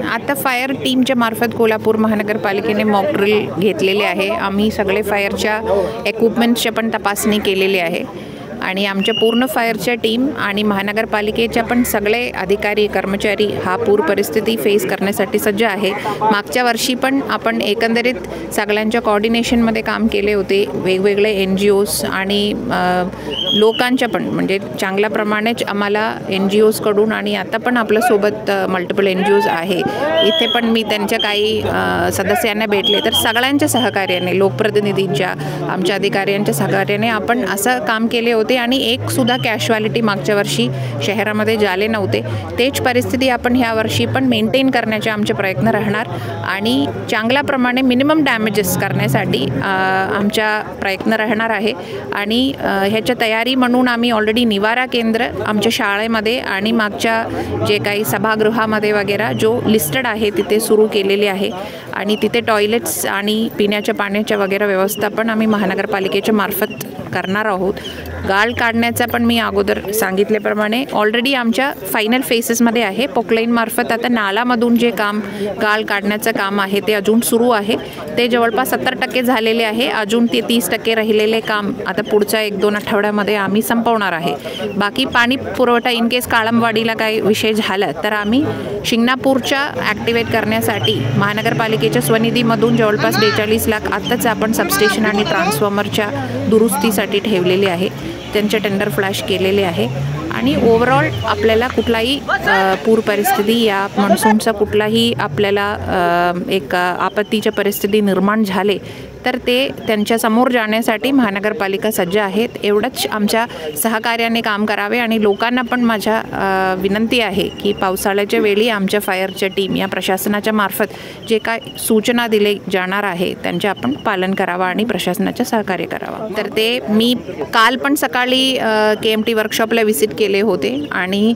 आता फायर टीमच्या मार्फत कोल्हापूर महानगरपालिकेने मॉक ड्रिल घेतलेले आहे। आम्ही सगळे फायरच्या इक्विपमेंट्सच्या पण तपासणी केलेली आहे आणि आमच्या पूर्ण फायरच्या टीम आणि महानगरपालिकेच्या पण सगळे अधिकारी कर्मचारी हा पूर परिस्थिती फेस करण्यासाठी सज्ज आहे। मागच्या वर्षी पण आपण एकंदरीत सगळ्यांच्या कोऑर्डिनेशनमध्ये काम केले होते। वेगवेगळे NGOs आणि लोकांच्या पण म्हणजे चांगल्या प्रमाणेच आम्हाला NGOsकडून आणि आता पण आपल्यासोबत मल्टिपल NGOs आहे। इथे पण मी त्यांच्या काही सदस्यांना भेटले तर सगळ्यांच्या सहकार्याने लोकप्रतिनिधींच्या आमच्या अधिकाऱ्यांच्या सहकार्याने आपण असं काम केले होते आणि एक सुद्धा कॅज्युअलिटी मागच्या वर्षी शहरामध्ये झाले नव्हते। तेच परिस्थिती आपण ह्या वर्षी पण मेंटेन करण्याचे आमचे प्रयत्न राहणार आणि चांगल्या प्रमाणे मिनिमम डॅमेजेस करण्यासाठी आमचा प्रयत्न राहणार आहे। आणि ह्याच्या तयारी म्हणून आम्ही ऑलरेडी निवारा केंद्र आमच्या शाळेमध्ये आणि मागच्या जे काही सभागृहामध्ये वगैरे जो लिस्टेड आहे तिथे सुरू केलेली आहे आणि तिथे टॉयलेट्स आणि पिण्याच्या पाण्याच्या वगैरे व्यवस्था पण आम्ही महानगरपालिकेच्या मार्फत करणार आहोत। गाळ काढण्याचा पण मी अगोदर सांगितल्याप्रमाणे ऑलरेडी आमच्या फायनल फेसेसमध्ये आहे। पोकलाईन मार्फत आता नालामधून जे काम गाळ काढण्याचं काम आहे ते अजून सुरू आहे। ते जवळपास 70% झालेले आहे। अजून ते 30% राहिलेले काम आता पुढच्या 1-2 आठवड्यामध्ये आम्ही संपवणार आहे। बाकी पाणी पुरवठा इन केस काळमवाडीला काही विषय झाला तर आम्ही शिंगणापूरच्या ॲक्टिवेट करण्यासाठी महानगरपालिकेच्या स्वनिधीमधून जवळपास 42 लाख आत्ताच आपण सबस्टेशन आणि ट्रान्सफॉर्मरच्या दुरुस्तीसाठी ठेवलेले आहे। त्यांचे टेंडर फ्लॅश केलेले आहे आणि ओव्हरऑल आपल्याला कुठलाही पूर परिस्थिती या मान्सूनचा कुठलाही आपल्याला एक आपत्तीची परिस्थिती निर्माण झाले तर ते त्यांच्या समोर जाण्यासाठी महानगरपालिका सज्ज आहेत। एवढंच आमच्या सहकार्याने काम करावे आणि लोकांना पण माझ्या विनंती आहे की पावसाळ्याच्या वेळी आमच्या फायरच्या टीम या प्रशासनाच्या मार्फत जे काय सूचना दिले जाणार आहे त्यांचे आपण पालन करावा आणि प्रशासनाचे सहकार्य करावा। तर ते मी काल पण सकाळी KMT वर्कशॉपला व्हिजिट केले होते आणि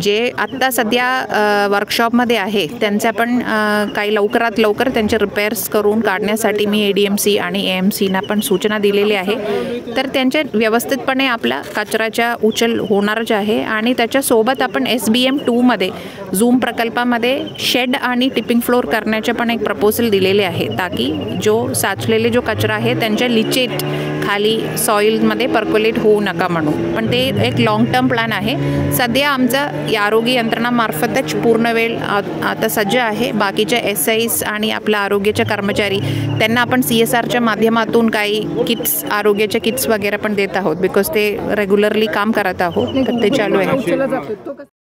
जे आत्ता सध्या वर्कशॉपमध्ये आहे त्यांचा पण काही लवकरात लवकर त्यांचे रिपेअर्स करून काढण्यासाठी मी ADMC आणि AMCना पण सूचना दिलेली आहे। तर त्यांच्या व्यवस्थितपणे आपला कचराच्या उचल होणारच आहे आणि त्याच्यासोबत आपण SBM 2 मध्ये झूम प्रकल्पामध्ये शेड आणि टिपिंग फ्लोर करण्याचे पण एक प्रपोजल दिलेले आहे ताकी जो साचलेले जो कचरा आहे त्यांच्या लिचेट खाली सॉइलमध्ये पर्क्युलेट होऊ नका म्हणून। पण ते एक लॉंग टर्म प्लॅन आहे। सध्या आमचा आरोग्य यंत्रणामार्फतच पूर्ण वेळ आता सज्ज आहे। बाकीच्या SIs आणि आपल्या आरोग्याचे कर्मचारी त्यांना आपण CSRच्या माध्यमातून काही किट्स आरोग्याचे किट्स वगैरे पण देत आहोत बिकॉज ते रेग्युलरली काम करत आहोत तर ते चालू आहे।